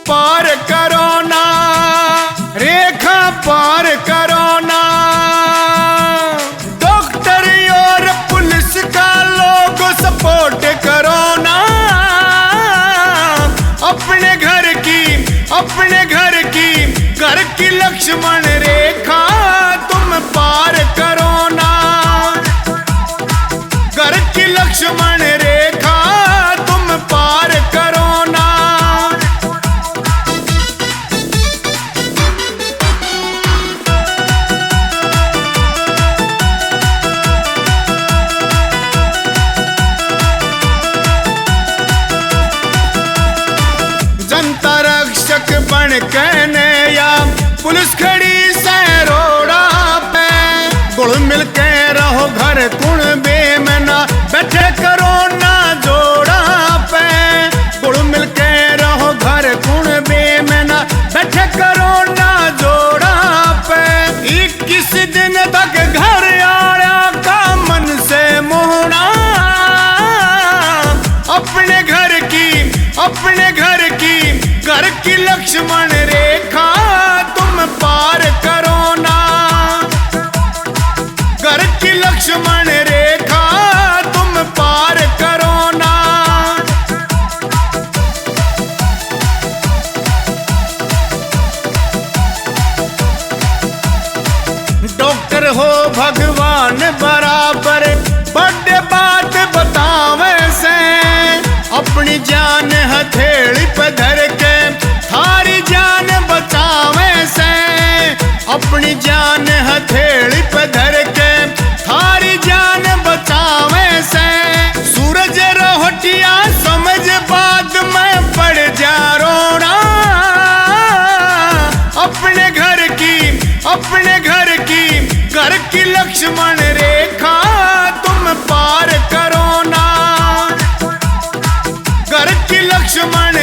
पार करो ना, रेखा पार करो ना। डॉक्टर और पुलिस का लोग सपोर्ट करो ना। अपने घर की लक्ष्मण रेखा तुम पार करो ना। घर की लक्ष्मण रेखा तुम पार करो ना। जनता रक्षक बन कहने या पुलिस खड़ी रोड़ा पे, गुड़ मिल के रहो घर कुण बेमना, बैठे करो ना जोड़ा पे। गुड़ मिल के रहो घर कुण बेमना, बैठे करो ना जोड़ा पे। 21 दिन तक घर आया का मन से मोहना। अपने घर की लक्ष्मण रेखा तुम पार करो ना। घर की लक्ष्मण रेखा तुम पार करो ना। डॉक्टर हो भगवान बराबर, बड़े बात बतावे से। अपनी जान हथेली पे धर के थारी जान बचावे से। अपनी जान हथेली पे धर के थारी जान बचावे से। सूरज रोहटिया समझ बाद में पड़ जा रोना। अपने घर की लक्ष्मण रेखा तुम पार करो ना। घर की लक्ष्मण